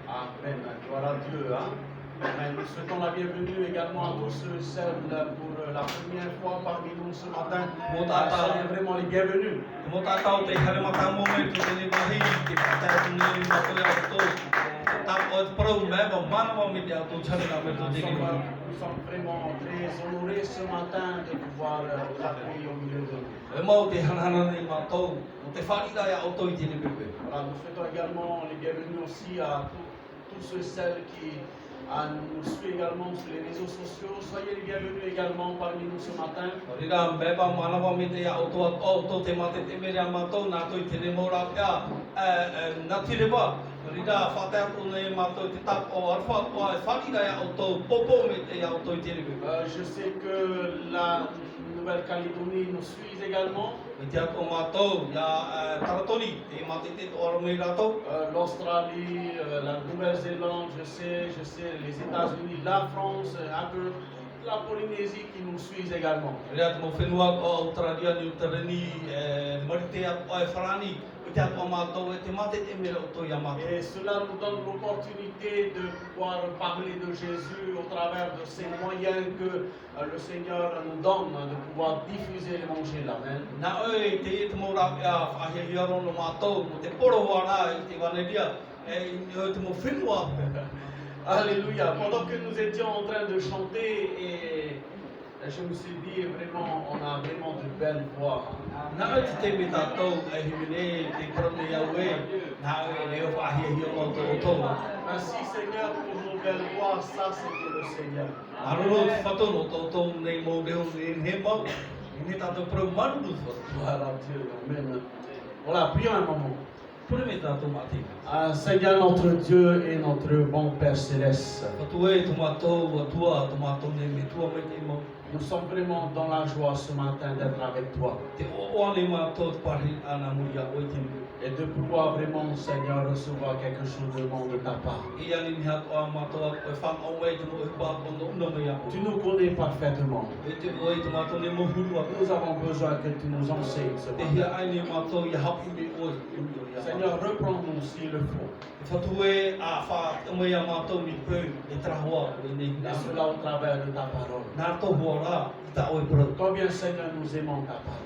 Amen. Gloire à Dieu. Amen. Nous souhaitons la bienvenue également à tous ceux et celles pour la première fois parmi nous ce matin. Soyez vraiment les bienvenus. Nous sommes vraiment très honorés ce matin de pouvoir vous accueillir au milieu de nous. Voilà, nous souhaitons également les bienvenus aussi à tous ceux et celles qui nous suivent également sur les réseaux sociaux. Soyez les bienvenus également parmi nous ce matin. Je sais que la Nouvelle-Calédonie nous suit également. L'Australie, la Nouvelle-Zélande, je sais, les États-Unis, la France, un peu la Polynésie qui nous suit également. Et cela nous donne l'opportunité de pouvoir parler de Jésus au travers de ces moyens que le Seigneur nous donne de pouvoir diffuser l'évangile. Amen. Alléluia. Pendant que nous étions en train de chanter, et je me suis dit vraiment, on a vraiment de belles voix. Merci Seigneur pour nos belles voix, ça c'était le Seigneur. Voilà Dieu, amen. Voilà, prions un moment. Seigneur notre Dieu et notre bon Père Céleste, nous sommes vraiment dans la joie ce matin d'être avec toi et de pouvoir vraiment, Seigneur, recevoir quelque chose de bon de ta part. Tu nous connais parfaitement. Nous avons besoin que tu nous enseignes ce matin. Seigneur, reprends-nous s'il le faut. Et cela au travers de ta parole. Combien, Seigneur, nous aimons ta parole.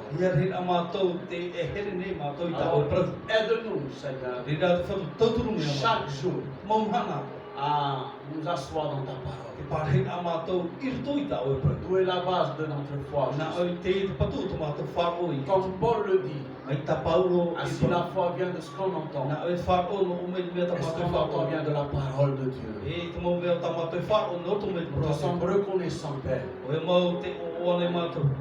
Aide-nous, Seigneur, chaque jour à nous asseoir dans ta parole. Où est la base de notre foi? Comme Paul le dit, si la foi vient de ce qu'on entend, est-ce que la foi vient de la parole de Dieu? Nous sommes reconnaissants, Père,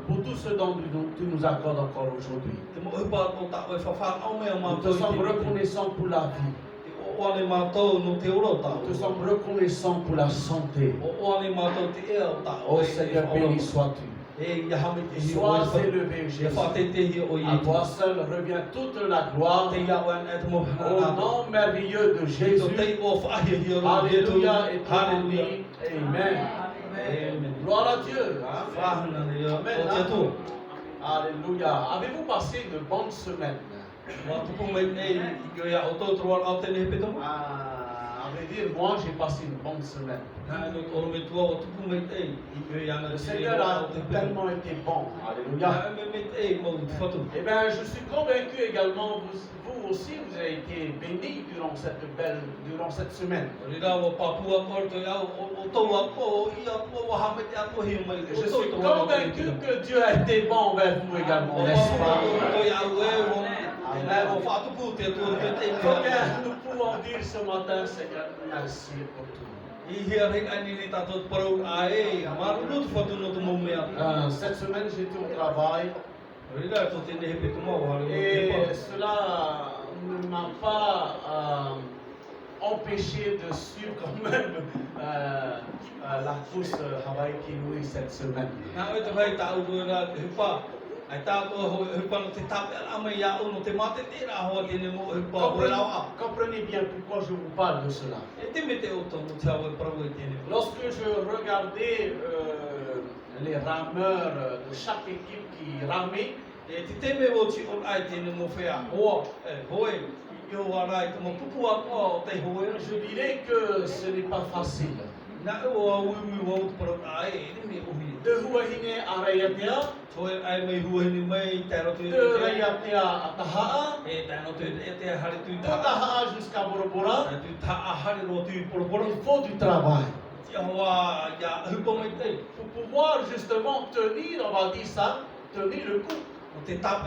pour tout ce dont tu nous accordes encore aujourd'hui. Nous te sommes reconnaissants pour la vie. Nous te sommes reconnaissants pour la santé. Oh Seigneur, béni sois-tu. Sois élevé, Jésus. À toi seul revient toute la gloire. Au nom merveilleux de Jésus. Alléluia et béni. Amen. Gloire à Dieu. Amen. Alléluia. Avez-vous passé une bonne semaine? À vrai dire, moi j'ai passé une bonne semaine. Le Seigneur a tellement été bon. Alléluia. Eh bien, je suis convaincu également, vous aussi, vous avez été bénis durant cette semaine. Je suis convaincu que Dieu a été bon envers vous également, n'est-ce pas? Nous pouvons dire ce matin, Seigneur, merci pour tout. Cette semaine, j'étais au travail et cela ne m'a pas empêché de suivre quand même la course Hawaii Kiwi cette semaine. Comprenez bien pourquoi je vous parle de cela. Lorsque je regardais les rameurs de chaque équipe qui ramait, Je dirais que ce n'est pas facile. De huahine arayatea, de rayatea atahaa, de tahaa jusqu'à Borobora. Il faut du travail. Pour pouvoir justement tenir, on va dire ça, tenir le coup. C'est pas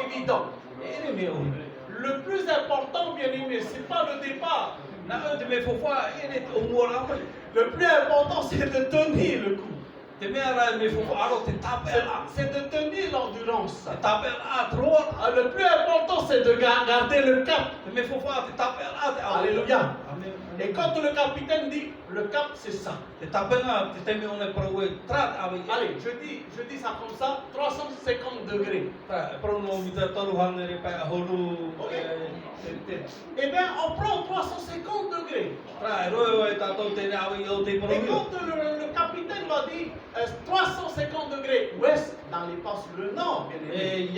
évident. Le plus important, bien aimé, c'est pas le départ. Le plus important, c'est de tenir le coup. C'est de tenir l'endurance. Le plus important, c'est de garder le cap. Alléluia. Et quand le capitaine dit, le cap, c'est ça. Allez, je dis ça comme ça, 350 degrés. Eh bien, on prend 350 degrés. Et quand le capitaine va dire 350 degrés ouest, dans les passes le nord, bien aimé.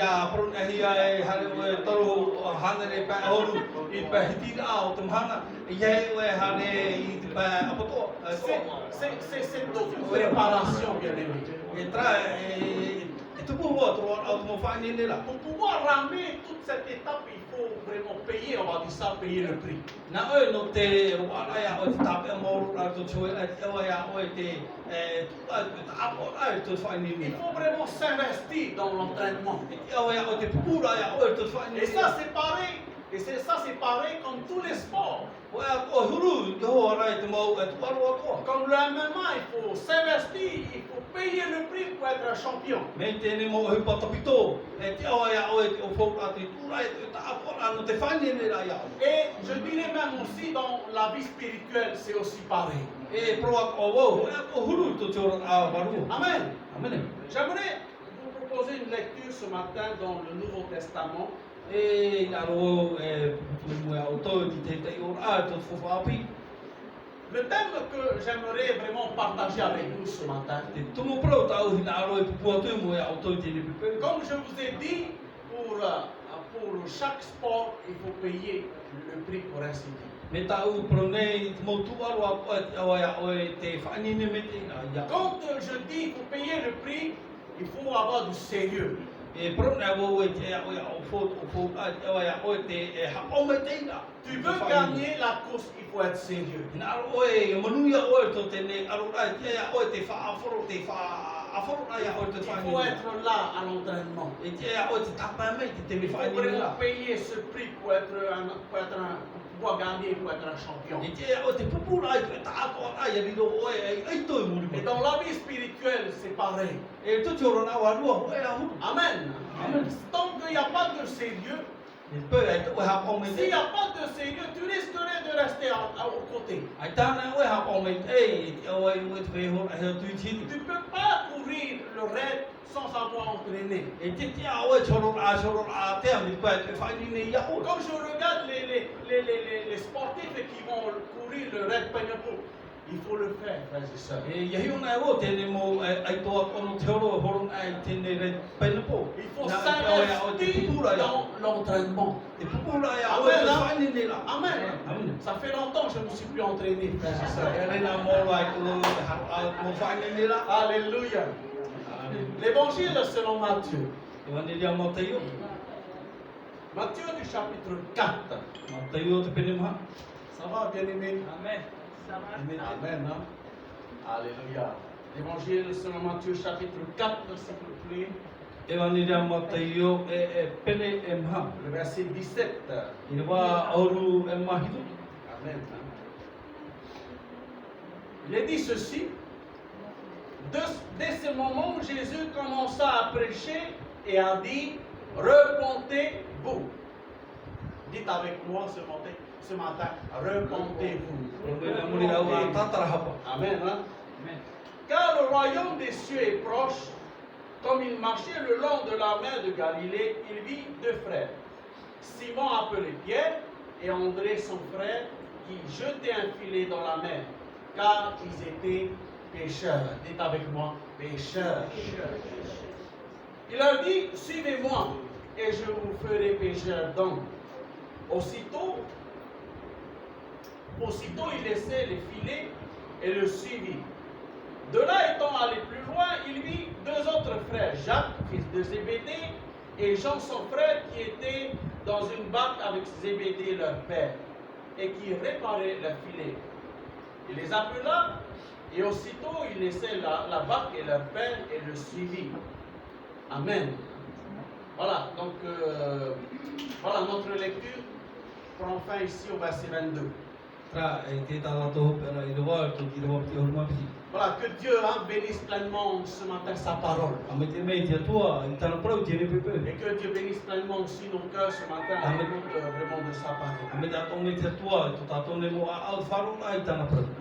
C'est toute une préparation, bien aimé. Pour pouvoir ramer toute cette étape, il faut vraiment payer, on va dire ça, payer le prix. Il faut vraiment s'investir dans l'entraînement. Et ça, c'est pareil. Et c'est pareil comme tous les sports. Comme le MMA, il faut s'investir, il faut payer le prix pour être un champion. Et je dirais même aussi dans la vie spirituelle, c'est aussi pareil. Amen. J'aimerais vous proposer une lecture ce matin dans le Nouveau Testament. Le thème que j'aimerais vraiment partager avec vous ce matin, comme je vous ai dit, pour chaque sport, il faut payer le prix pour ainsi dire. Quand je dis qu'il faut payer le prix, il faut avoir du sérieux. Tu veux gagner la course, il faut être sérieux. Il faut être là à l'entraînement. Il faut vraiment payer ce prix pour gagner, pour être un champion. Et dans la vie spirituelle, c'est pareil. Amen. Tant qu'il n'y a pas de sérieux, s'il n'y a pas de sérieux, tu risquerais de rester aux côtés. Tu ne peux pas courir le raid sans avoir entraîné. Comme je regarde les sportifs qui vont courir le raid Penepo, il faut le faire, frères et sœurs. Il faut s'investir dans l'entraînement. Amen. Ça fait longtemps que je ne me suis plus entraîné, frères et sœurs. Alléluia. L'évangile selon Matthieu. Matthieu du chapitre 4. Ça va, bien aimé? Amen. Amen. Alléluia. L'évangile selon Matthieu chapitre 4, s'il vous plaît. Le verset 17. Amen. Il est dit ceci. Dès ce moment, Jésus commença à prêcher et a dit, repentez-vous. Dites avec moi ce matin, repentez-vous. Amen. Car le royaume des cieux est proche. Comme il marchait le long de la mer de Galilée, il vit deux frères, Simon appelé Pierre et André son frère, qui jetaient un filet dans la mer, car ils étaient pécheurs. Dites avec moi, pécheurs. Il leur dit, suivez-moi, et je vous ferai pécheurs d'hommes. Aussitôt, il laissait les filets et le suivit. De là étant allé plus loin, il vit deux autres frères, Jacques, fils de Zébédée, et Jean son frère, qui étaient dans une barque avec Zébédée leur père, et qui réparaient leurs filets. Il les appela, et aussitôt il laissait la barque et leur père et le suivit. Amen. Voilà, donc voilà notre lecture prend fin ici au verset 22. Voilà, que Dieu bénisse pleinement ce matin sa parole. Et que Dieu bénisse pleinement aussi nos cœurs ce matin à l'écoute vraiment de sa parole.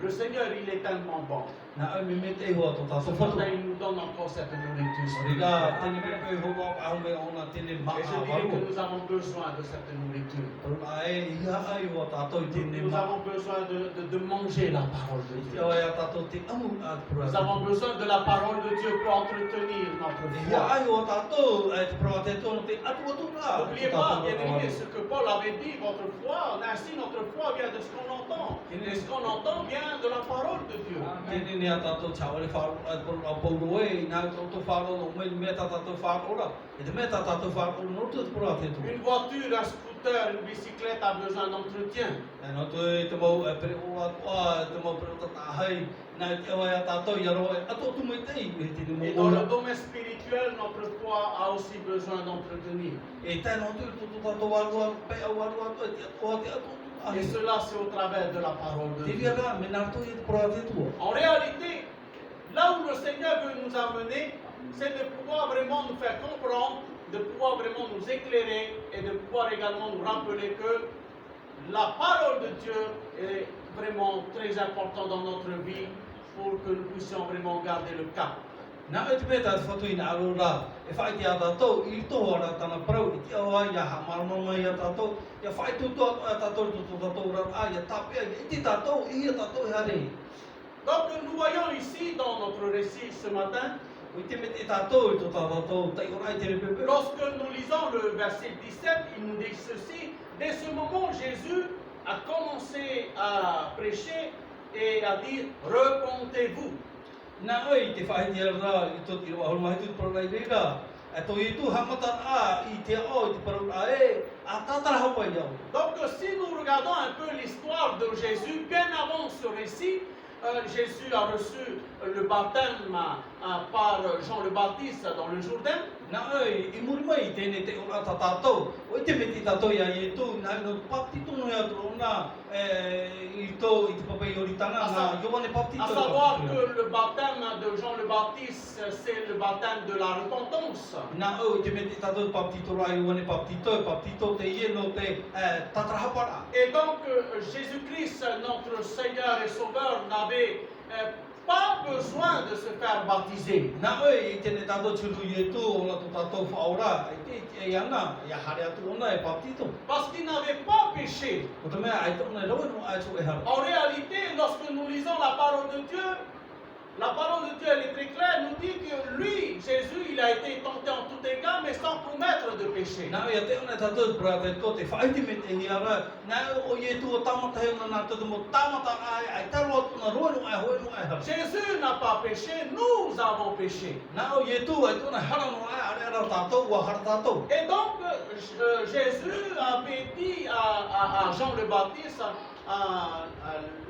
Le Seigneur, il est tellement bon. Ce matin, il nous donne encore cette nourriture. Et je dirais que nous avons besoin de cette nourriture. Nous avons besoin de manger la parole de Dieu. Nous avons besoin de la parole de Dieu pour entretenir notre foi. N'oubliez pas, bien aimé, ce que Paul avait dit, votre foi, ainsi notre foi vient de ce qu'on entend. Et ce qu'on entend vient de la parole de Dieu. Une voiture, un scooter, une bicyclette a besoin d'entretien. Et dans le domaine spirituel, notre foi a aussi besoin d'entretenir. Et cela, c'est au travers de la parole de Dieu. En réalité, là où le Seigneur veut nous amener, c'est de pouvoir vraiment nous faire comprendre, de pouvoir vraiment nous éclairer et de pouvoir également nous rappeler que la parole de Dieu est vraiment très importante dans notre vie pour que nous puissions vraiment garder le cap. Donc nous voyons ici dans notre récit ce matin, lorsque nous lisons le verset 17, il nous dit ceci: dès ce moment, Jésus a commencé à prêcher et à dire repentez-vous. Donc si nous regardons un peu l'histoire de Jésus, bien avant ce récit, Jésus a reçu le baptême par Jean le Baptiste dans le Jourdain. À savoir que le baptême de Jean le Baptiste, c'est le baptême de la repentance. Et donc Jésus-Christ, notre Seigneur et Sauveur, n'avait pas besoin de se faire baptiser. Parce qu'il n'avait pas péché. En réalité, lorsque nous lisons la parole de Dieu, la parole de Dieu, elle est très claire, nous dit que lui, Jésus, il a été tenté en tout égard, mais sans commettre de péché. Jésus n'a pas péché, nous avons péché. Et donc, Jésus avait dit à Jean le Baptiste,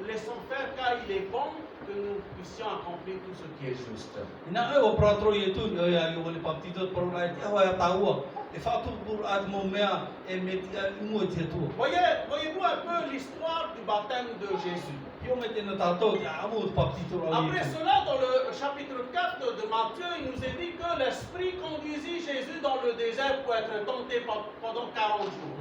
laissons faire car il est bon que nous puissions accomplir tout ce qui est juste. Voyez-vous un peu l'histoire du baptême de Jésus. Après cela, dans le chapitre 4 de Matthieu, il nous est dit que l'Esprit conduisit Jésus dans le désert pour être tenté pendant 40 jours.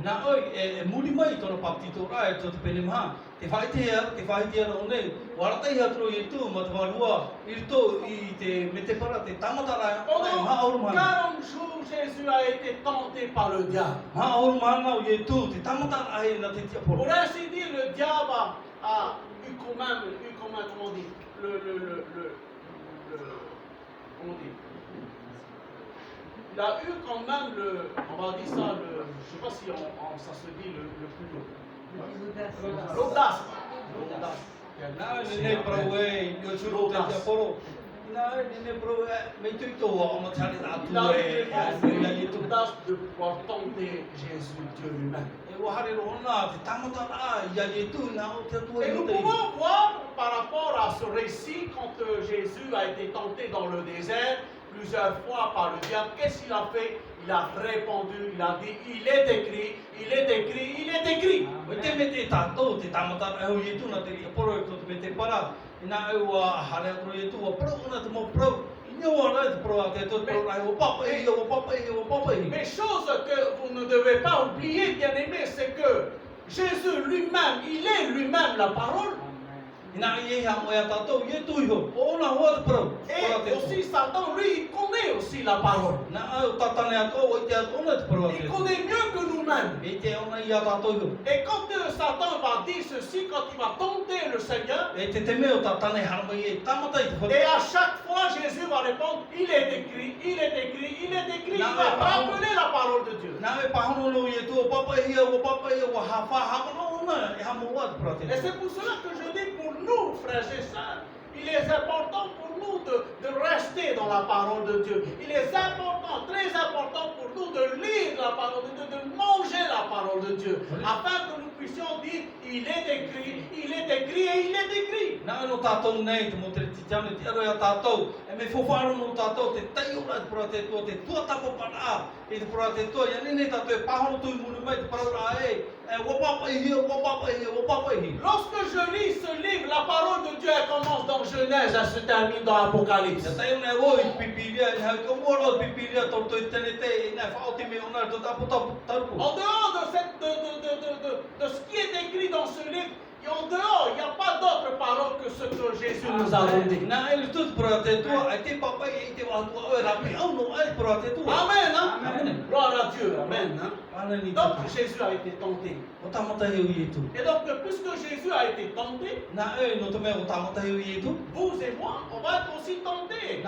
Pendant 40 jours, Jésus a été tenté par le diable. Pour ainsi dire, le diable a eu quand même, comment on dit, comment on dit, Il a eu quand même on va dire ça, je sais pas si ça se dit le plus haut. L'audace. Il a eu l'audace de pouvoir tenter Jésus, Dieu lui-même. Et nous pouvons voir par rapport à ce récit, quand Jésus a été tenté dans le désert plusieurs fois par le diable, qu'est-ce qu'il a fait? Il a répondu, il a dit, il est écrit, il est écrit, il est écrit. Mais chose que vous ne devez pas oublier, bien aimé, c'est que Jésus lui-même, il est lui-même la parole. Et aussi Satan, lui, il connaît aussi la parole. Il connaît mieux que nous-mêmes. Et quand Satan va dire ceci, quand il va tenter le Seigneur, et à chaque fois Jésus va répondre, il est écrit, il est écrit, il est écrit. Il va rappeler la parole de Dieu. Et c'est pour cela que je dis pour nous, frères et sœurs, il est important pour nous de rester dans la parole de Dieu. Il est important, très important pour nous de lire la parole de Dieu, de manger la parole de Dieu, afin que nous puissions dire, il est écrit, il est écrit et il est écrit. Lorsque je lis ce livre, la parole de Dieu, elle commence dans Genèse, elle se termine dans Apocalypse. En dehors de ce qui est écrit dans ce livre, en dehors, il n'y a pas d'autre parole que ce que Jésus nous a donné. Amen. Amen. Gloire à Dieu. Amen. Donc Jésus a été tenté. Et donc puisque Jésus a été tenté, vous et moi, on va être aussi tentés.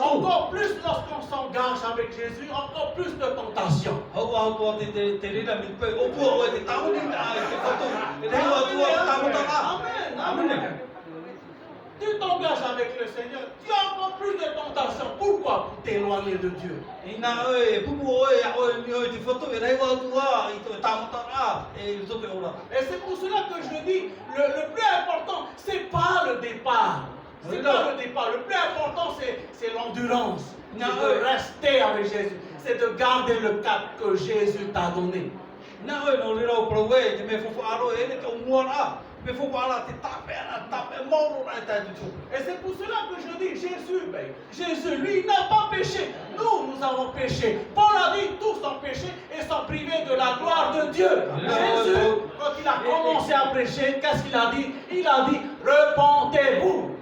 Encore plus lorsqu'on s'engage avec Jésus, encore plus de tentation. Amen. Tu t'engages avec le Seigneur, tu as encore plus de tentation. Pourquoi? Pour t'éloigner de Dieu. Et c'est pour cela que je dis, le plus important, c'est pas le départ. C'est pas le départ. Le plus important, c'est l'endurance. C'est de rester avec Jésus. C'est de garder le cap que Jésus t'a donné. Et c'est pour cela que je dis, Jésus, lui, n'a pas péché. Nous avons péché. Paul a dit, tous ont péché et sont privés de la gloire de Dieu. Jésus, quand il a commencé à prêcher, qu'est-ce qu'il a dit? Il a dit, repentez-vous.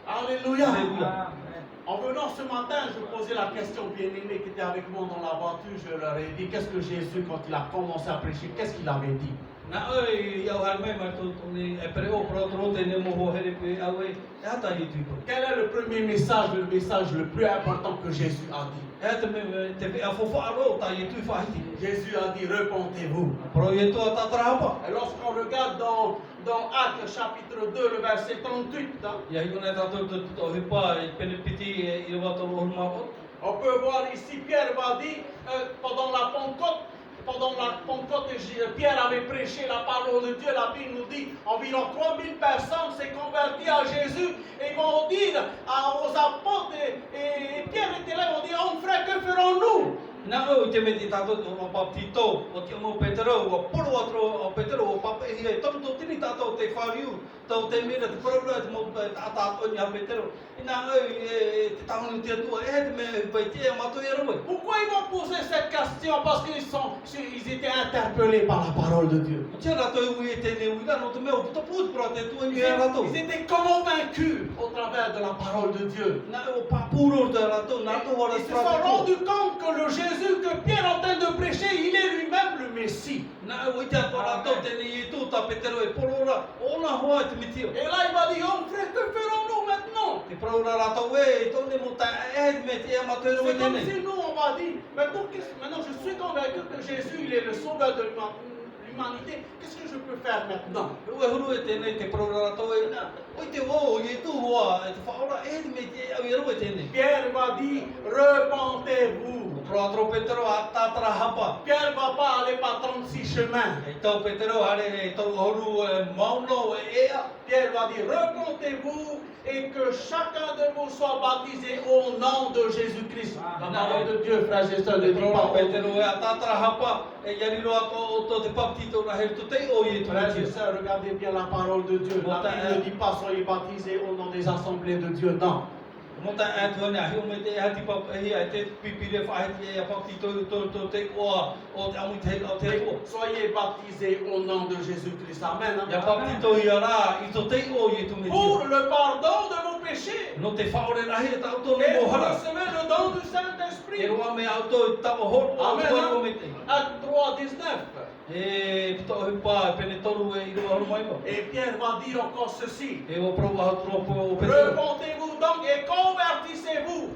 Alléluia. En venant ce matin, je posais la question aux bien-aimés qui étaient avec moi dans la voiture. Je leur ai dit, qu'est-ce que Jésus, quand il a commencé à prêcher, qu'est-ce qu'il avait dit? Quel est le premier message, le message le plus important que Jésus a dit? Jésus a dit, repentez-vous. Et lorsqu'on regarde dans Actes chapitre 2, le verset 38, on peut voir ici, Pierre va dire, pendant la Pentecôte, Pierre avait prêché la parole de Dieu. La Bible nous dit environ 3000 personnes s'est converties à Jésus. Et ils vont dire aux apôtres, et Pierre était là, ils vont dire, oh frère, que ferons-nous? Pourquoi ils vont poser cette question? Parce qu'ils étaient interpellés par la parole de Dieu. Ils étaient convaincus au travers de la parole de Dieu. Ils se sont rendus compte que le Jésus Jésus que Pierre est en train de prêcher, il est lui-même le Messie. Et là, il va dire, oh frère, que ferons-nous maintenant? C'est comme si nous, on va dire, maintenant je suis convaincu que Jésus, il est le sauveur de l'humanité. Qu'est-ce que je peux faire maintenant? Pierre va dire, repentez-vous. Pierre va pas aller par 36 chemins. Pierre va dire, repentez-vous et que chacun de vous soit baptisé au nom de Jésus-Christ. La parole de Dieu, frères et sœurs, ne dit pas frères et sœurs, regardez bien la parole de Dieu. La Bible ne dit pas soyez baptisés au nom des assemblées de Dieu, non. Soyez baptisés au nom de Jésus-Christ. Amen. Pour le pardon de vos péchés. Et vous recevez le don du Saint-Esprit. Amen. Acte 3:19. Et Pierre va dire encore ceci. Repentez-vous donc et convertissez-vous.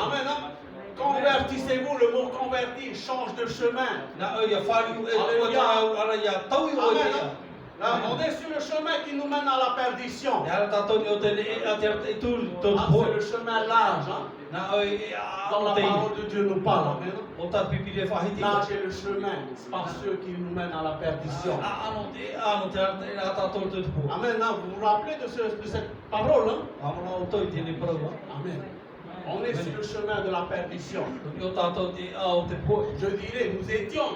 Amen. Convertissez-vous, le mot convertir change de chemin. Alléluia. Amen. Là, on est sur le chemin qui nous mène à la perdition. C'est le chemin large. Dans la parole de Dieu nous parle. Amen. Large est le chemin spacieux qui nous mène à la perdition. Amen. Vous vous rappelez de cette parole? Amen. On est sur le chemin de la perdition. Je dirais, nous étions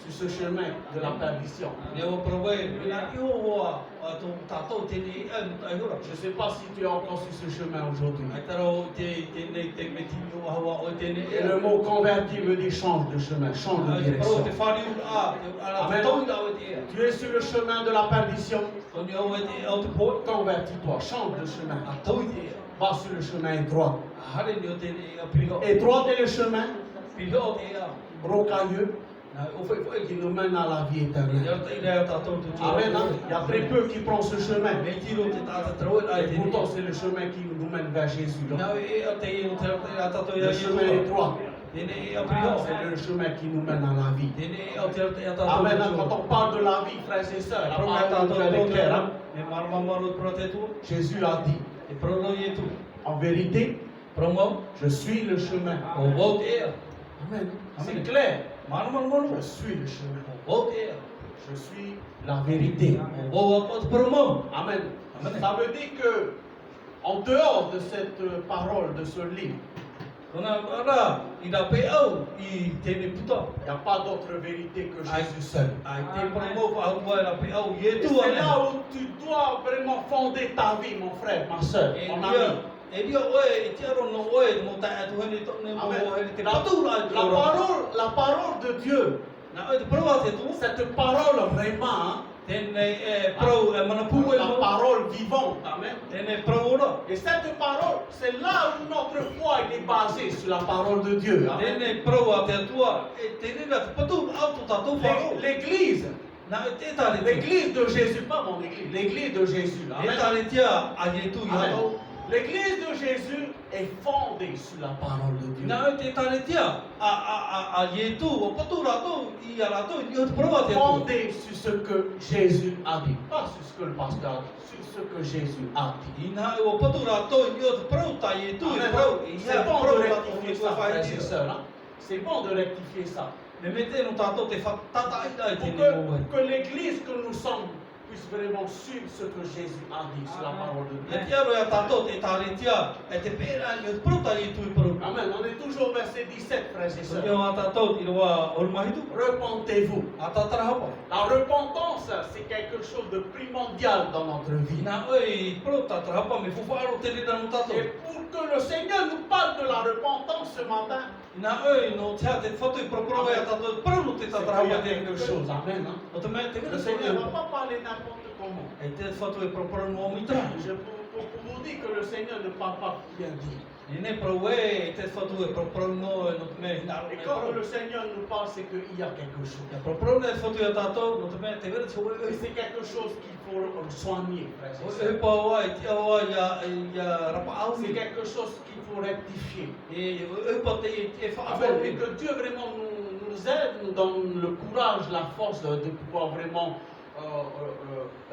sur ce chemin de la perdition. Je ne sais pas si tu es encore sur ce chemin aujourd'hui. Et le mot converti veut dire change de chemin, change de direction. Amen. Tu es sur le chemin de la perdition. Convertis-toi, change de chemin. Va sur le chemin étroit. Étroit est le chemin rocailleux qui nous mène à la vie éternelle. Amen. Il y a très peu qui prennent ce chemin. Et pourtant, c'est le chemin qui nous mène vers Jésus. Le chemin étroit. C'est le chemin qui nous mène à la vie. Amen. Quand on parle de la vie, frères et sœurs, la parole de Dieu est claire. Jésus a dit, en vérité, je suis le chemin. Amen. C'est clair. Je suis le chemin. Je suis la vérité. Amen. Ça veut dire que, en dehors de cette parole, de ce livre, il n'y a pas d'autre vérité que Jésus seul. Et c'est là où tu dois vraiment fonder ta vie, mon frère, ma soeur, mon ami. La parole de Dieu, cette parole vraiment, la parole vivante, amen. Et cette parole, c'est là où notre foi est basée sur la parole de Dieu. L'église. L'église de Jésus, pas mon église, l'église de Jésus. Amen. L'église de Jésus est fondée sur la parole de Dieu. Fondée sur ce que Jésus a dit. Pas sur ce que le pasteur a dit, sur ce que Jésus a dit. C'est bon de rectifier ça, frères et sœurs. C'est bon de rectifier ça. Pour que l'église que nous sommes puisse vraiment suivre ce que Jésus a dit sur la parole de Dieu. Amen. On est toujours au verset 17, frères et sœurs. Repentez-vous. La repentance, c'est quelque chose de primordial dans notre vie. Et pour que le Seigneur nous parle de la repentance ce matin, il y a quelque chose. Amen. Le Seigneur ne va pas parler n'importe comment. Je peux pour vous dire que le Seigneur ne parle pas bien dit. Et quand le Seigneur nous parle, c'est qu'il y a quelque chose. Et c'est quelque chose qu'il faut soigner, frères et sœurs. C'est quelque chose qu'il faut rectifier. Afin que Dieu vraiment nous aide, nous donne le courage, la force de pouvoir vraiment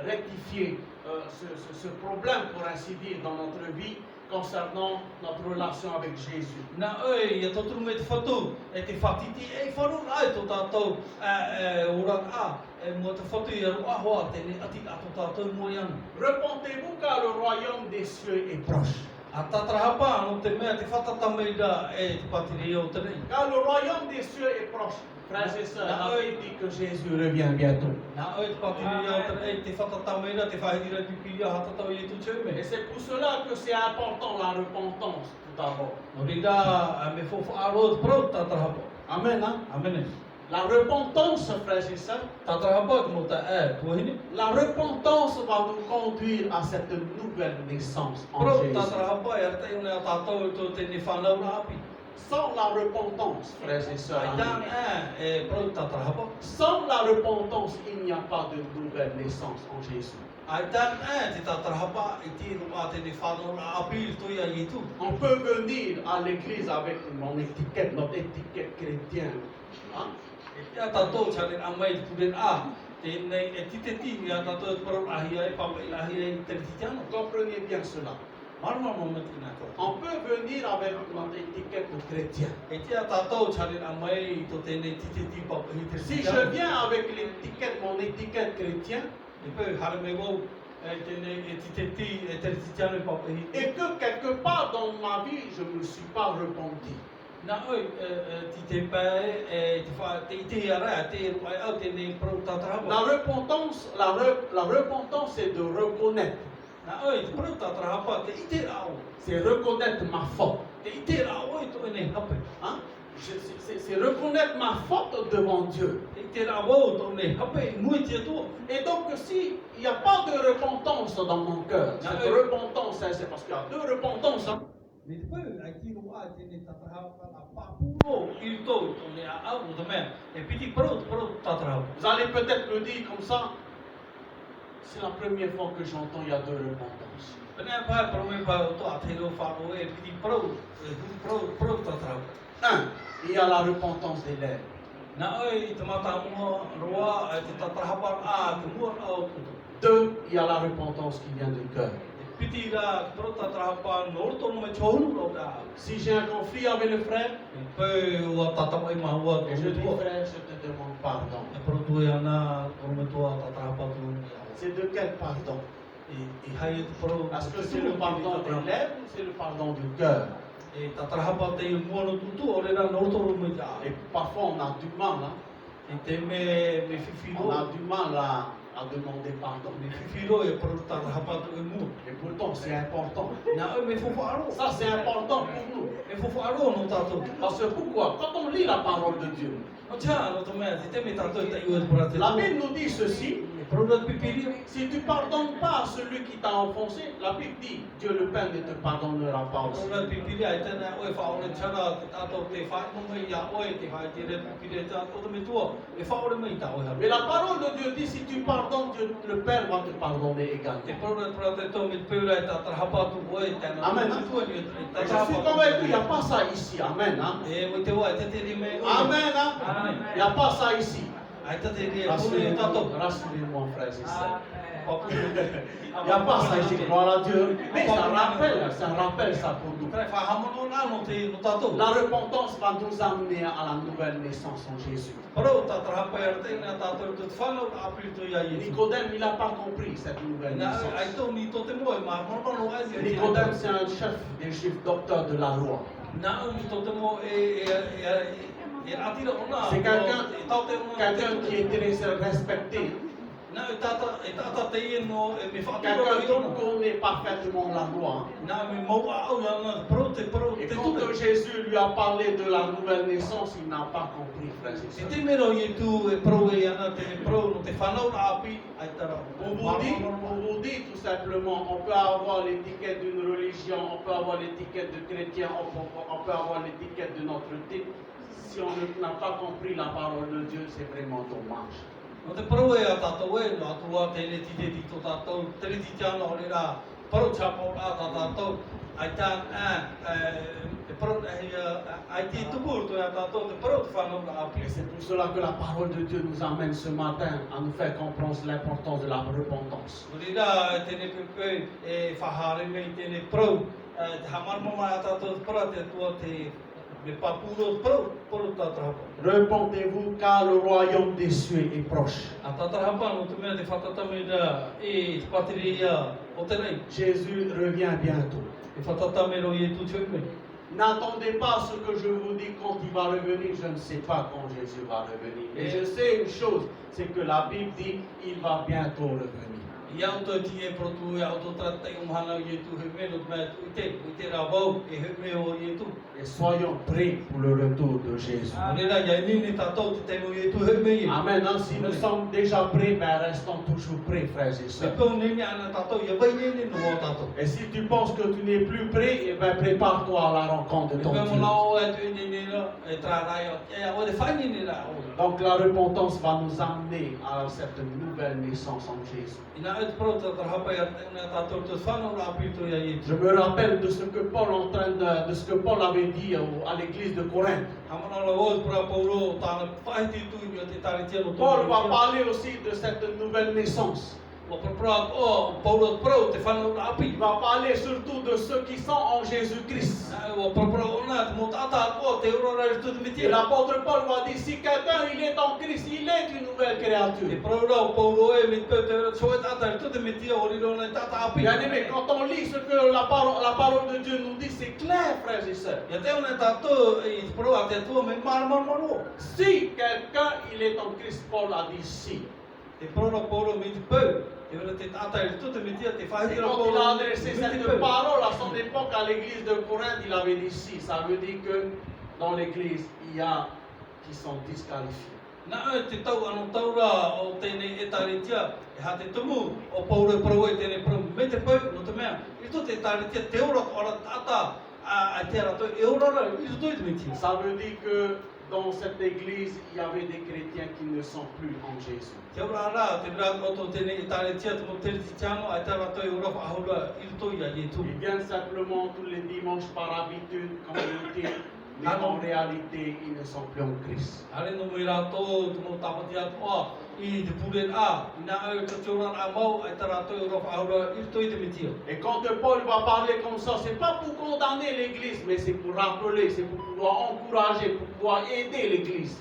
rectifier ce problème, pour ainsi dire, dans notre vie concernant notre relation avec Jésus. Repentez-vous car le royaume des cieux est proche. Car le royaume des cieux est proche. Frères et sœurs, la Bible dit que Jésus revient bientôt. Et c'est pour cela que c'est important la repentance tout d'abord. Amen. Hein? Amen. La repentance, frères et sœurs, la repentance va nous conduire à cette nouvelle naissance en Jésus. Sans la repentance, frères et sœurs, sans la repentance, il n'y a pas de nouvelle naissance en Jésus. On peut venir à l'église avec mon étiquette, notre étiquette chrétienne. Hein? Comprenez bien cela. On peut venir avec notre étiquette de chrétien. Si je viens avec l'étiquette, mon étiquette chrétien, et que quelque part dans ma vie, je ne me suis pas repenti. La repentance, c'est de reconnaître. C'est reconnaître ma faute. Hein? C'est reconnaître ma faute devant Dieu. Et donc, s'il n'y a pas de repentance dans mon cœur, cette repentance, c'est parce qu'il y a deux repentances. Hein? Vous allez peut-être me dire comme ça, c'est la première fois que j'entends il y a deux repentances. Il y a la repentance des lèvres. Deux, il y a la repentance qui vient du cœur. Si j'ai un conflit avec le frère, je dis frère, je te demande pardon. C'est de quel pardon? Est-ce que c'est le pardon des lèvres ou c'est le pardon du cœur? Et parfois on a du mal. Hein? On a du mal à demander pardon. Et pourtant c'est important. Ça c'est important pour nous. Parce que pourquoi? Quand on lit la parole de Dieu, la Bible nous dit ceci. Si tu ne pardonnes pas à celui qui t'a offensé, la Bible dit Dieu le Père ne te pardonnera pas aussi. Mais la parole de Dieu dit si tu pardonnes, Dieu, le Père va te pardonner également. Amen. Hein? Je suis convaincu qu'il n'y a pas ça ici. Amen. Hein? Amen. Hein? Il n'y a pas ça ici. Rassurez-moi, frères et sœurs. Il n'y a pas ça ici, gloire à Dieu. Mais ça rappelle ça pour nous. La repentance va nous amener à la nouvelle naissance en Jésus. Nicodème, il n'a pas compris cette nouvelle naissance. Nicodème, c'est un chef des Juifs, docteur de la loi. C'est quelqu'un qui est très respecté Quelqu'un d'autre connaît parfaitement la loi. Et quand Jésus lui a parlé de la nouvelle naissance, il n'a pas compris, frères et sœurs. On vous dit tout simplement, on peut avoir l'étiquette d'une religion, on peut avoir l'étiquette de chrétien, on peut avoir l'étiquette de notre type. Si on n'a pas compris la parole de Dieu, c'est vraiment dommage. Et c'est pour cela que la parole de Dieu nous amène ce matin à nous faire comprendre l'importance de la repentance. Repentez-vous car le royaume des cieux est proche. Jésus revient bientôt. N'attendez pas ce que je vous dis quand il va revenir. Je ne sais pas quand Jésus va revenir. Mais je sais une chose, c'est que la Bible dit il va bientôt revenir. Et soyons prêts pour le retour de Jésus. Amen. Si nous sommes déjà prêts, ben restons toujours prêts, frères et sœurs. Et si tu penses que tu n'es plus prêt, eh ben prépare-toi à la rencontre de ton Dieu. Donc la repentance va nous amener à cette nouvelle naissance en Jésus. Je me rappelle de ce que Paul avait dit à l'église de Corinthe. Paul va parler aussi de cette nouvelle naissance. Il va parler surtout de ceux qui sont en Jésus-Christ. Et l'apôtre Paul va dire, si quelqu'un il est en Christ, il est une nouvelle créature. Bien aimé, quand on lit ce que la parole de Dieu nous dit, c'est clair, frères et sœurs. Si quelqu'un il est en Christ, Paul a dit si. Et quand il a adressé cette parole à son époque à l'église de Corinthe, il avait dit si. Ça veut dire que dans l'église, il y a qui sont disqualifiés. Ça veut dire que dans cette église, il y avait des chrétiens qui ne sont plus en Jésus. Ils viennent simplement tous les dimanches par habitude, comme le dit, mais en réalité, ils ne sont plus en Christ. Et quand Paul va parler comme ça, c'est pas pour condamner l'église, mais c'est pour rappeler, c'est pour pouvoir encourager, pour pouvoir aider l'église.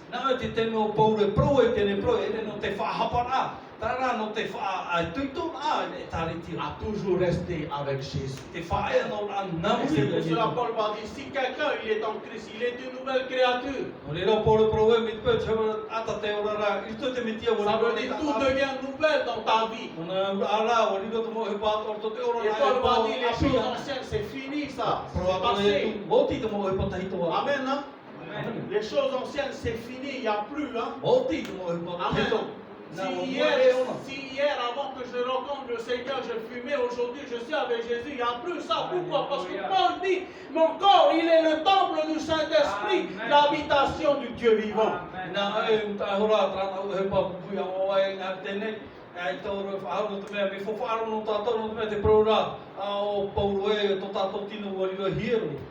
À toujours rester avec Jésus. Et c'est pour cela Paul va dire, si quelqu'un il est en Christ, il est une nouvelle créature. Ça veut dire tout devient nouvelle dans ta vie. Et Paul va dire, les choses anciennes, c'est fini ça. C'est passé. Amen. Hein? Les choses anciennes, c'est fini, il n'y a plus. Hein? Amen. Si hier, avant que je rencontre le Seigneur, je fumais, aujourd'hui je suis avec Jésus, il n'y a plus ça. Pourquoi? Parce que Paul dit, mon corps, il est le temple du Saint-Esprit, l'habitation du Dieu vivant.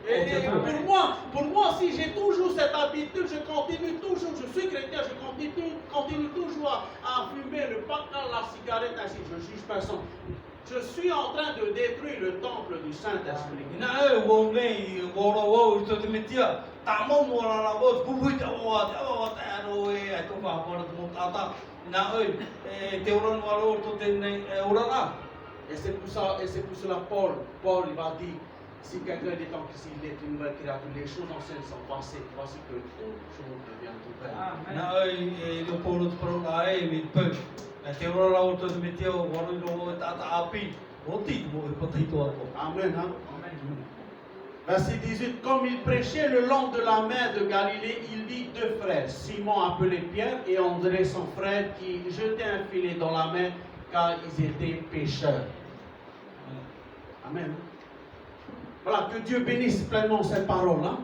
Et pour moi, si j'ai toujours cette habitude, je continue toujours, je suis chrétien, je continue toujours à fumer le paquet, la cigarette, ainsi, je juge personne. Je suis en train de détruire le temple du Saint-Esprit. Et c'est pour cela Paul il va dire, Si quelqu'un est en Christ, il est une nouvelle créature. Les choses anciennes sont passées. Voici que toutes choses deviennent nouvelles. Amen. Hein? Verset 18. Comme il prêchait le long de la mer de Galilée, il vit deux frères, Simon appelé Pierre et André son frère, qui jetaient un filet dans la mer car ils étaient pêcheurs. Amen. Voilà, que Dieu bénisse pleinement cette parole. Hein?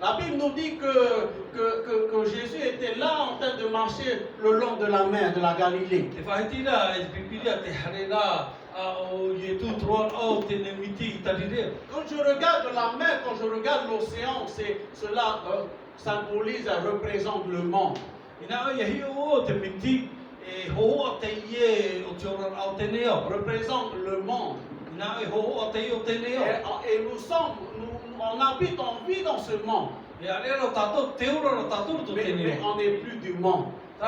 La Bible nous dit que Jésus était là en train de marcher le long de la mer de la Galilée. Quand je regarde la mer, quand je regarde l'océan, cela symbolise, représente le monde. Représente le monde. Et on habite, on vit dans ce monde. Mais on n'est plus du monde. Et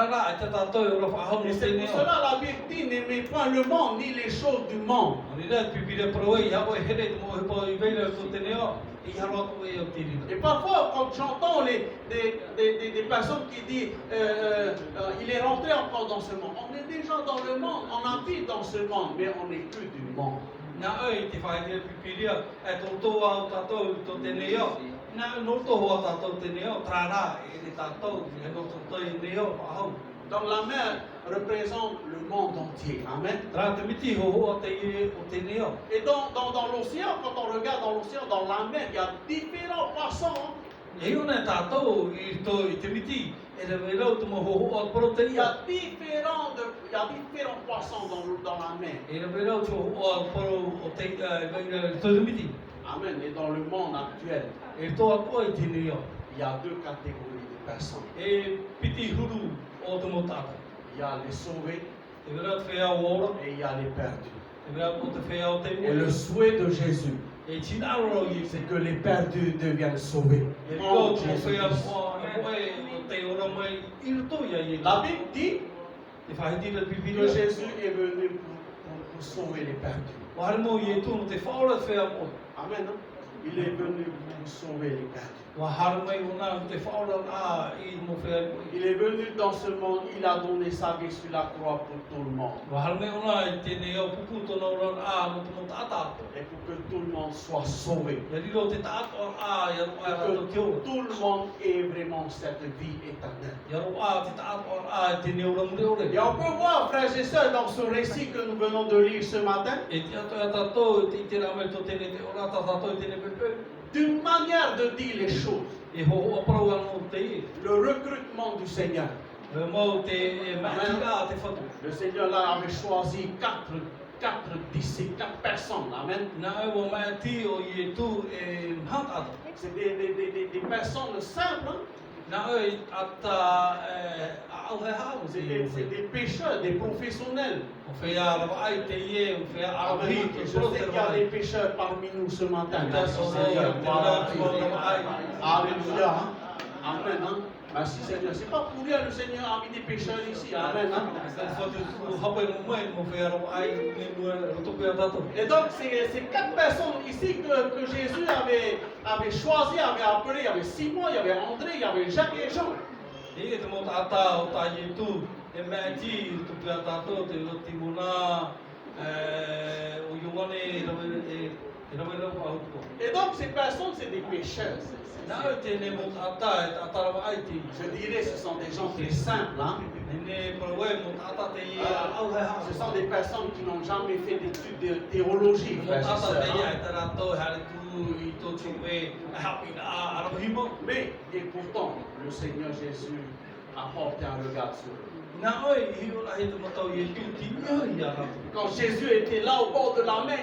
c'est pour cela la Bible dit, n'aimez point le monde ni les choses du monde. Et parfois, quand j'entends des personnes qui disent il est rentré encore dans ce monde, on est déjà dans le monde, on habite dans ce monde, mais on n'est plus du monde. Donc la mer représente le monde entier. Amen. Et dans l'océan, quand on regarde dans l'océan, dans la mer, il y a différents poissons. Il y a différents poissons dans la mer. Amen. Et dans le monde actuel, il y a deux catégories de personnes. Il y a les sauvés et il y a les perdus. Et le souhait de Jésus, c'est que les perdus deviennent sauvés. La Bible dit que Jésus est venu pour sauver les perdus. Amen. Il est venu pour sauver les perdus. Il est venu dans ce monde, il a donné sa vie sur la croix pour tout le monde. Et pour que tout le monde soit sauvé. Et que tout le monde ait vraiment cette vie éternelle. Et on peut voir, frères et sœurs, dans ce récit que nous venons de lire ce matin, d'une manière de dire les choses. Le recrutement du Seigneur. Le Seigneur là avait choisi quatre disciples, 4 personnes. Amen. C'est des personnes simples. C'est des pécheurs, des professionnels. Je sais qu'il y a des pécheurs parmi nous ce matin. Alléluia. Amen. Merci Seigneur. C'est pas pour rien le Seigneur a mis des pécheurs ici. Amen. Et donc ces 4 personnes ici que Jésus avait choisi, avait appelé. Il y avait Simon, il y avait André, il y avait Jacques et Jean. Et donc ces personnes, c'est des pécheurs. Je dirais ce sont des gens très simples. Hein? Ce sont des personnes qui n'ont jamais fait d'études de théologie. Mais, et pourtant, le Seigneur Jésus a porté un regard sur eux. Quand Jésus était là au bord de la mer,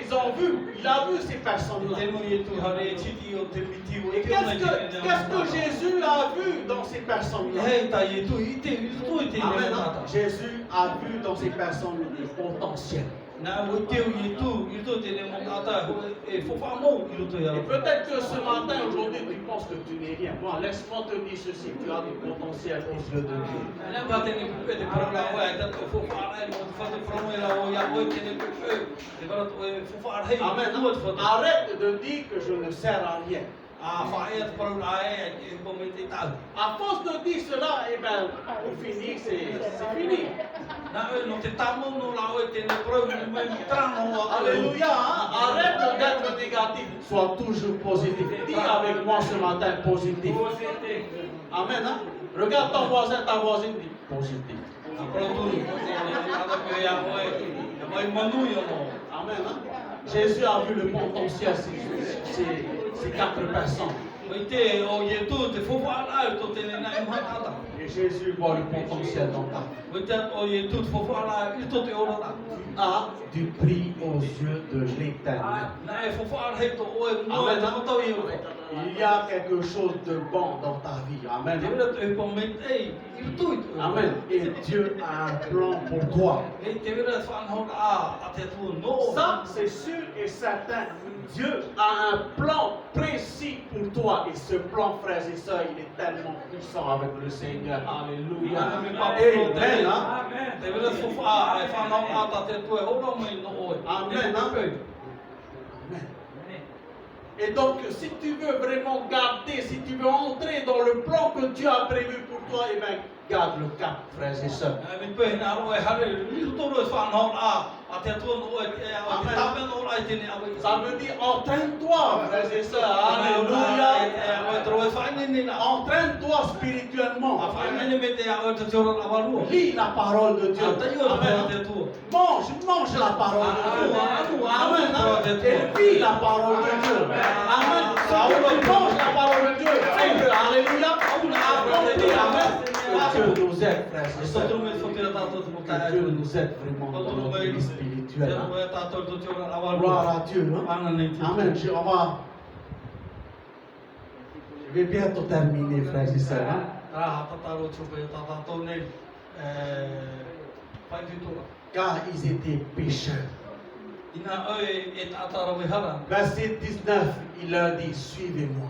il a vu ces personnes-là. Et qu'est-ce que Jésus a vu dans ces personnes-là? Amen. Jésus a vu dans ces personnes le potentiel. Et peut-être que ce matin, aujourd'hui, tu penses que tu n'es rien. Bon, laisse-moi te dire ceci, tu as du potentiel aux yeux de Dieu. Amen. Arrête de dire que je ne sers à rien. À force de dire cela, eh bien, pour finir, c'est fini. Alléluia, hein? Arrête d'être négatif, sois toujours positif. Dis avec moi ce matin positif. Amen. Hein? Regarde ton voisin, ta voisine, dis positif. Amen. Hein? Jésus a vu le potentiel ces 4 personnes. Et Jésus voit le potentiel dans ta vie. A du prix aux yeux de l'Éternel. Amen. Il y a quelque chose de bon dans ta vie. Amen. Amen. Et Dieu a un plan pour toi. Ça, c'est sûr et certain. Dieu a un plan précis pour toi. Et ce plan, frères et sœurs, il est tellement puissant avec le Seigneur. Alléluia. Amen. Amen. Amen. Et donc, si tu veux vraiment garder, si tu veux entrer dans le plan que Dieu a prévu pour toi, eh bien, garde le cap, frères et sœurs. Ça veut dire entraîne-toi, frères et sœurs. Alléluia. Entraîne-toi spirituellement. Lis la parole de Dieu. Amen. Mange la parole de Dieu. Amen. Et vis la parole de Dieu. Amen. Mange la parole de Dieu. Fais-le. Alléluia. Accomplis. Amen. Que Dieu nous aide, frères et sœurs. Que Dieu nous aide vraiment dans notre vie spirituelle. Gloire à Dieu. Amen. Je vais bientôt terminer, frères et sœurs. Car ils étaient pécheurs. Verset 19, il leur dit, suivez-moi.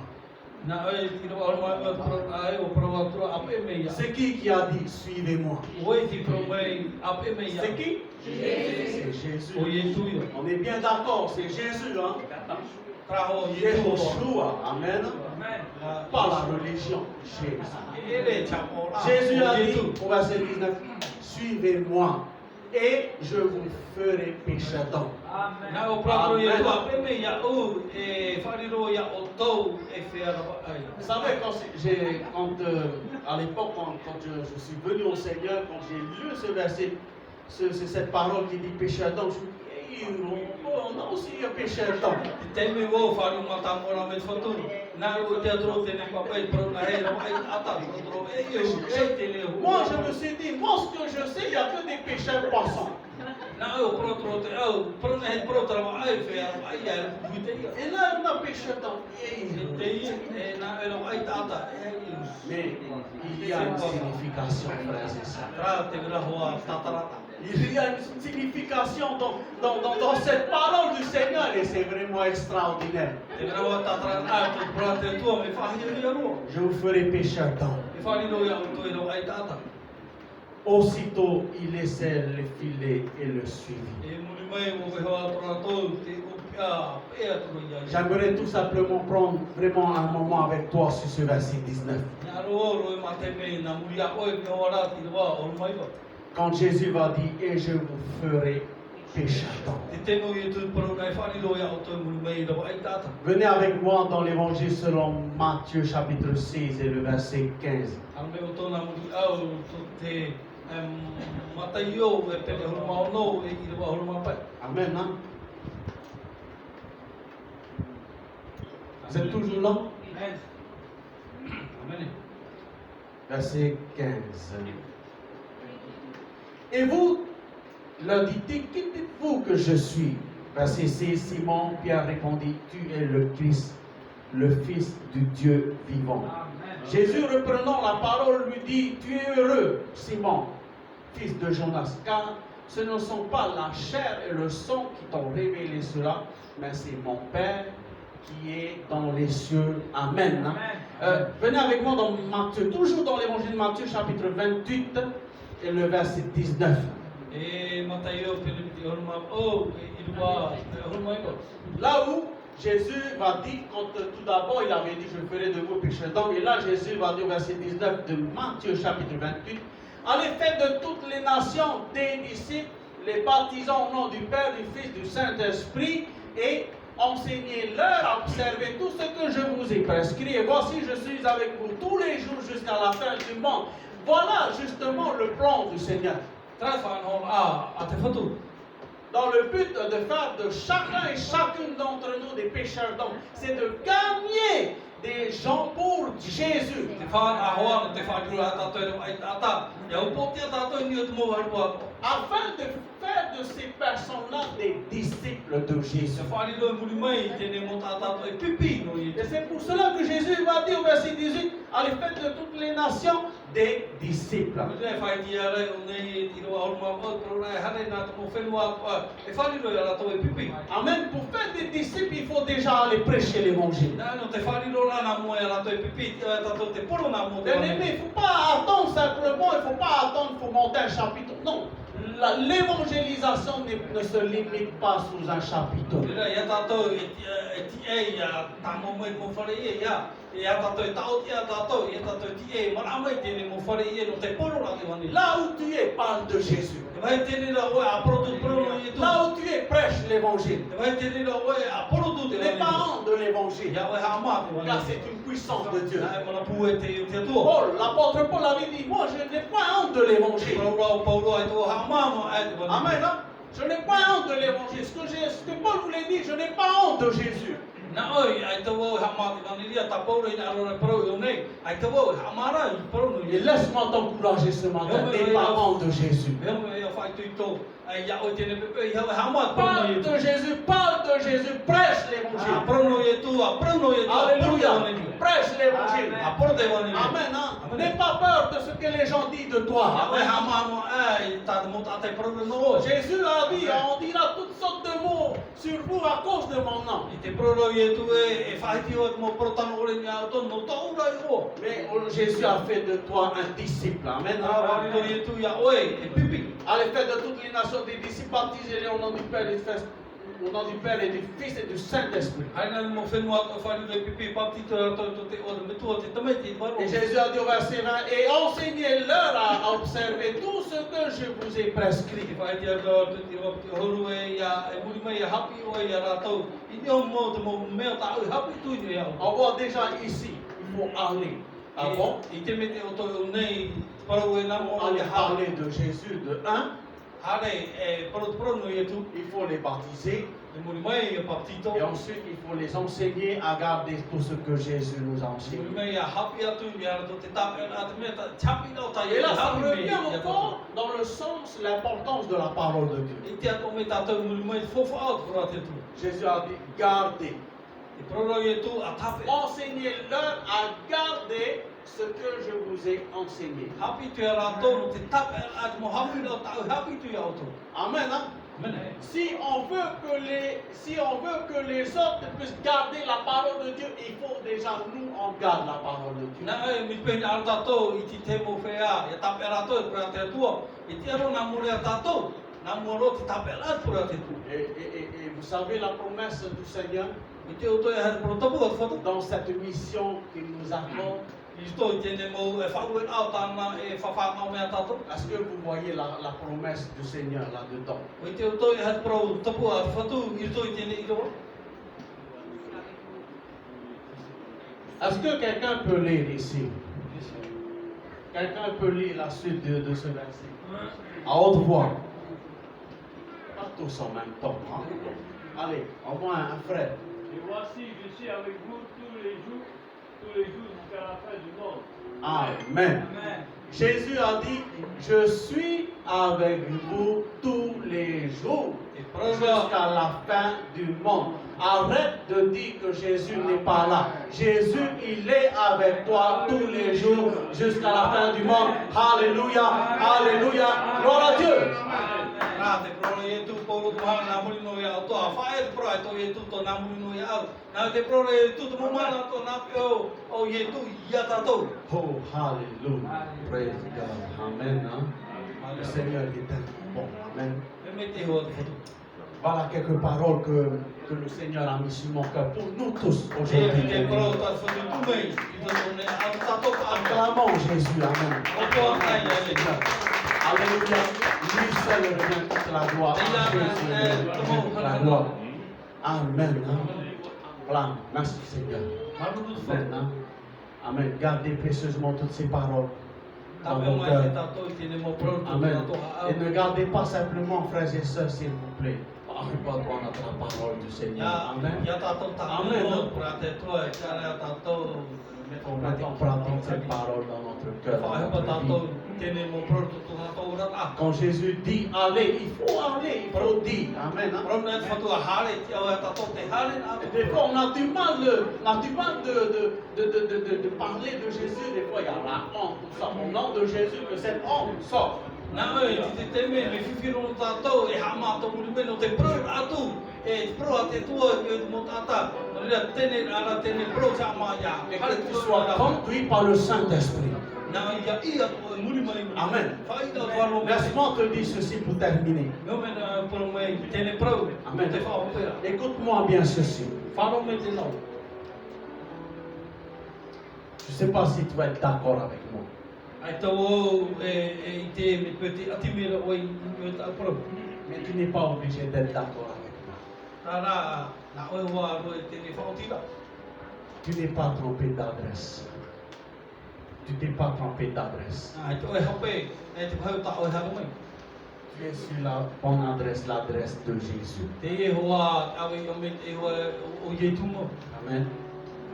C'est qui a dit, suivez-moi? C'est qui? C'est Jésus. On est bien d'accord, c'est Jésus. Hein? Yeshua. Amen. Pas la religion. Jésus a dit, au verset 19, suivez-moi et je vous ferai pécheurs d'hommes. Vous savez, à l'époque, quand je suis venu au Seigneur, quand j'ai lu ce verset, cette parole qui dit pécheur d'hommes, je me dis, on a aussi un pécheur d'hommes. Moi, je me suis dit, moi, ce que je sais, il n'y a que des pécheurs passants. Et là, on a péché dans mais il y a une signification, frères et sœurs. Il y a une signification dans cette parole du Seigneur et c'est vraiment extraordinaire. Je vous ferai pécheur d'hommes. Aussitôt, il laissait le filet et le suivit. J'aimerais tout simplement prendre vraiment un moment avec toi sur ce verset 19. Quand Jésus va dire, et je vous ferai pécheur d'hommes. Venez avec moi dans l'évangile selon Matthieu chapitre 6 et le verset 15. Amen. Hein? Vous êtes toujours là? Amen. Verset 15. Et vous leur dites, qui dites-vous que je suis? Verset 6. Simon Pierre répondit, tu es le Christ, le Fils du Dieu vivant. Amen. Jésus reprenant la parole lui dit, tu es heureux, Simon, fils de Jonas, car ce ne sont pas la chair et le sang qui t'ont révélé cela, mais c'est mon Père qui est dans les cieux. Amen. Venez avec moi dans Matthieu, toujours dans l'évangile de Matthieu, chapitre 28 et le verset 19. Là où Jésus va dire, quand tout d'abord il avait dit je ferai de vous pécheurs d'hommes, et là Jésus va dire au verset 19 de Matthieu chapitre 28, allez faire de toutes les nations des disciples, les baptisant au nom du Père, du Fils, du Saint-Esprit, et enseignez-leur à observer tout ce que je vous ai prescrit. Et voici, je suis avec vous tous les jours jusqu'à la fin du monde. Voilà justement le plan du Seigneur. Dans le but de faire de chacun et chacune d'entre nous des pécheurs d'hommes, c'est de gagner des gens pour Jésus. Afin de faire de ces personnes-là des disciples de Jésus. Et c'est pour cela que Jésus va dire au verset 18, allez faire de toutes les nations des disciples. Amen. Pour faire des disciples, il faut déjà aller prêcher l'évangile. Bien-aimé, il ne faut pas attendre simplement, il ne faut pas attendre pour monter un chapitre. Non. L'évangélisation ne se limite pas sous un chapiteau. Là où tu es, parle de Jésus. Là où tu es, prêche l'évangile. Les parents de l'évangile. Car c'est une puissance de Dieu. Paul, l'apôtre Paul avait dit, moi je n'ai pas honte de l'évangile. Amen. Hein? Je n'ai pas honte de l'évangile. Ce que Paul voulait dire, je n'ai pas honte de Jésus. Et laisse-moi t'encourager ce matin, les parents de Jésus. Parle de Jésus, prêche l'évangile. Alléluia, prêche l'évangile. Amen. Hein? N'aie pas peur de ce que les gens disent de toi. Jésus a dit, on dira toutes sortes de mots sur vous à cause de mon nom. Mais Jésus a fait de toi un disciple. Amen. Allez faire de toutes les nations des disciples, baptisez-les au nom du Père et du Fils. Au nom du Père et du Fils et du Saint-Esprit. Et Jésus a dit au verset 20, et enseignez-leur à observer tout ce que je vous ai prescrit. On voit déjà ici, il faut aller. Ah bon? Il faut parler de Jésus de 1. Il faut les baptiser. Et ensuite, il faut les enseigner à garder tout ce que Jésus nous a enseigné. Et là, ça revient encore dans le sens, l'importance de la parole de Dieu. Jésus a dit, gardez. Enseignez-leur à garder ce que je vous ai enseigné. Amen. Hein? Si on veut que les autres puissent garder la parole de Dieu, il faut déjà nous on garde la parole de Dieu. Et vous savez la promesse du Seigneur dans cette mission qu'il nous accorde. Est-ce que vous voyez la promesse du Seigneur là-dedans? Est-ce que quelqu'un peut lire ici? Quelqu'un peut lire la suite de ce verset? À haute voix. Pas tous en même temps. Hein? Allez, au moins un frère. Et voici, je suis avec vous tous les jours jusqu'à la fin du monde. Amen. Amen. Jésus a dit, je suis avec vous tous les jours jusqu'à la fin du monde. Arrête de dire que Jésus n'est pas là. Jésus, il est avec toi tous les jours jusqu'à la fin du monde. Alléluia, alléluia, gloire à Dieu. Rā te prora e tu pōro tuhana nā muri no ia o toa. Whae te prora e to e tu to nā muri no ia au. Nā te prora e tu to mumana to nā pio o e tu ia tātou. Oh, hallelujah. Praise God. Amen. Hein? Le Seigneur est tellement bon. Amen. E me te hoa te whatu. Voilà quelques paroles que le Seigneur a mis sur mon cœur pour nous tous E aujourd'hui. te prora tā whatu tu mei. I tā tōne au tātou ka anga. Acclamons Jésus. Amen. O toa kai a e tā. Alléluia. Lui seul revient toute la gloire. À Jésus toute la gloire. Amen. Hein? Voilà. Merci Seigneur. Maruru tu Amen. whatu. Hein? Amen. Gardez précieusement toutes ces paroles dans Tāpeo vos mai te cœurs. tātou I tēne mō prora tu Amen. tātou ha au. Et ne gardez pas simplement, frères et sœurs, s'il vous plaît. Parlez pas devant notre parole du Seigneur. Amen. Ia tātou tātou Amen. mō prora te toa e kārea tātou. On met en pratique cette parole dans notre cœur. Dans Whae pa notre tātou vie. tēne mō prora tu tātou rata. Quand Jésus dit allez, il faut aller, il faut dire. Amen. Hein? Prona e whatu a hare, te au e tātou te hare nā Et des fois, on a du mal, de parler de Jésus. Des fois, il y a la honte, tout ça. Au nom de Jésus, que cette honte sorte. Nā oi, te me whiwhiro no tātou e hama tō muri meno te pro atu. E pro a te tua e mō tāta. Rira tēne ara tēne pro te ama ia. Et que tu sois conduit par le Saint-Esprit. Nā ia tō e muri mai. Amen. Whaida waro mai. Laisse-moi te dire ceci pour terminer. Meu mena pro mai tēne pro. Amen. Te whaopera. Écoute-moi bien ceci. Wharo me te nau. Je ne sais pas si tu vas être d'accord avec moi. Ai tau o I te me pēti atimira o I me tā pro. Mais tu n'es pas obligé d'être d'accord avec moi. Tā rā, nā oi hoa aro e tēne whaotira. Tu n'es pas trompé d'adresse. Tu t'es pas trompé d'adresse. Ai te oi hape, e te pahau tā oi haro mai. Tu es sur la bonne adresse, l'adresse de Jésus. Te e hoa awe o me te hoa o Ietu mo. Amen.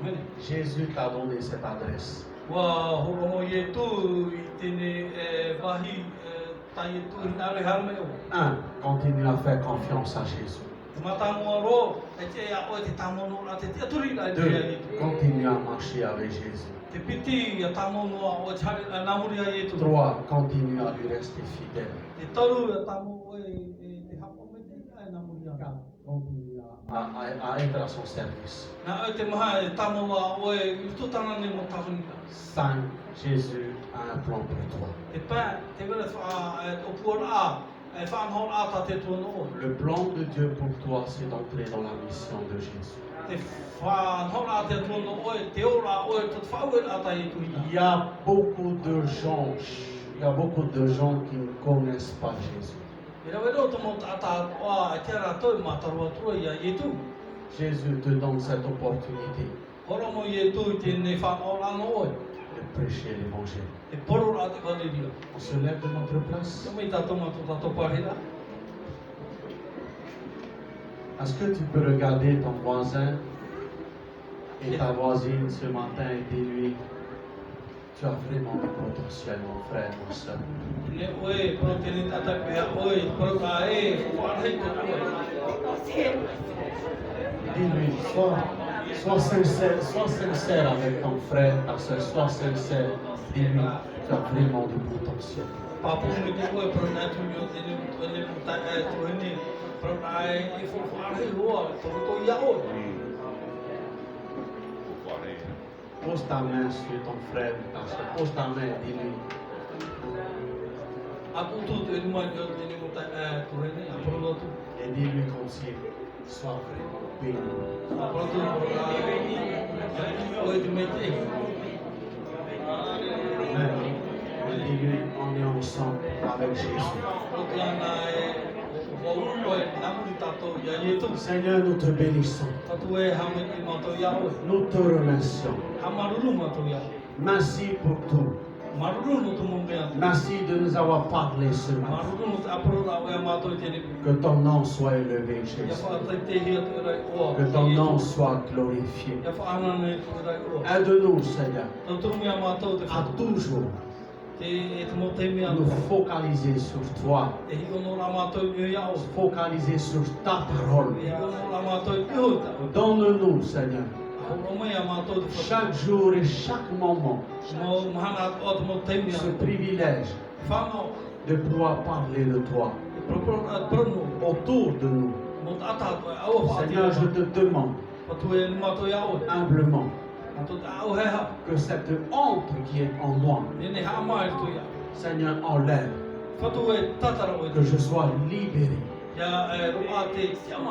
Mene. Jésus t'a donné cette adresse. Wa horo mo Ietu I tēne wahi tā Ietu I nāre haro mai o. 1. Continue à faire confiance à Jésus. Te matangoa ro, e te a oe te tamono a te aturi la te 2. Ietu. Continue à marcher avec Jésus. Te piti a tamono a o te hare a nāmuri a Ietu. 3. Continue à lui rester fidèle. Te toru a tamo oe te hapo me te a nāmuri a. 4. Continue à être à son service. Nā oe te maha e tamo a oe I tutana ne mo tawhunga. 5. Jésus a un plan pour toi. Te pā, te wera o puara a, e whanhon a ta te tuano o. Le plan de Dieu pour toi, c'est d'entrer dans la mission de Jésus. Te whanhon a te tuano o, te ora o te whauer a ta Ietu I. Il y a beaucoup de gens qui ne connaissent pas Jésus. E rawe rau tomo tata o e te ara tau matarua tua I a Ietu. Jésus te donne cette opportunité Horo mo Ietu I tēnei whanolano oe. de prêcher l'évangile. E poro a te whaneria. On se lève de notre place. Te mei tato mato tato pahera. Est-ce que tu peux regarder ton voisin et ta voisine ce matin et dis-lui, tu as vraiment du potentiel, mon frère, mon soeur. Ne oe, pro tēnei tata pēha oe, pro ka e, whanhei te oe. Dis-lui, sois sincère avec ton frère, ta soeur, sois sincère. Dis-lui, tu as vraiment du potentiel. Papo me te oe, pro nā tuño tēnei muta e tuhene, pro ka e, e whanhei hoa, toko to ia oe. Pose ta main sur ton frère, ta soeur. Pose ta main et dis-lui, Aku tu te rumah dia tēnei muta e tuhene, a pro lotu. et dis-lui comme si, sois vraiment béni. A pro tu, pro ka oe te mei te e. Amen. Et dis-lui, on est ensemble avec Jésus. Pro ka nā e, o oe, nāmuri tato ia Ietu. Seigneur, nous te bénissons. Tatu e hame I mato ia oe. Nous te remercions. Ha maruru mato ia. Merci pour tout. Maruru no tumo mea. Merci de nous avoir parlé ce matin. Maruru no te aporoda o e mato I tēnei. Que ton nom soit élevé, Ia Jésus. whaatai te hia te rai oa. Que ton nom soit glorifié. Ia whaanane te rai oa. Aide-nous, Seigneur, Tau mea mato te à whatu. toujours Te e te mo te mea. nous focaliser sur toi, Te hiko no la mato I ia o. focaliser sur ta parole. Te hiko no la mato I piho ta. Donne-nous, Seigneur, Horo mea mato te whatu. chaque jour et chaque moment, Mo mahana o te mo te mea. ce privilège Whanau. de pouvoir parler de toi, Te autour de nous. Seigneur, je te demande humblement que cette honte qui est en moi, Seigneur, enlève, que je sois libéré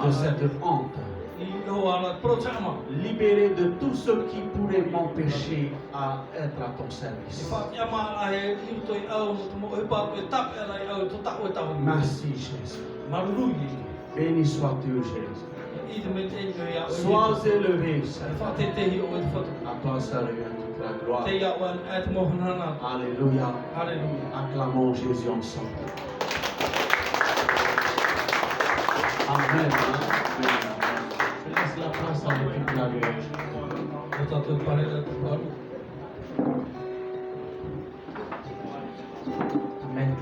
de cette honte, libéré de tout ce qui pourrait m'empêcher à être à ton service. Merci Jésus. Béni sois-tu Jésus. Sois élevé, Seigneur. À toi seul toute la gloire. Alléluia. Acclamons Jésus ensemble. Amen. Je laisse la place à l'équipe de la louange. Amen.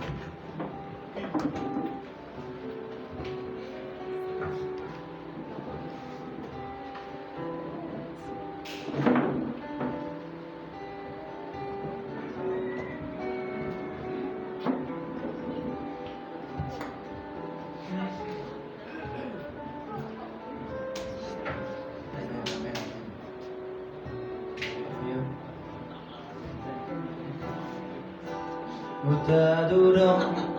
Nous t'adorons.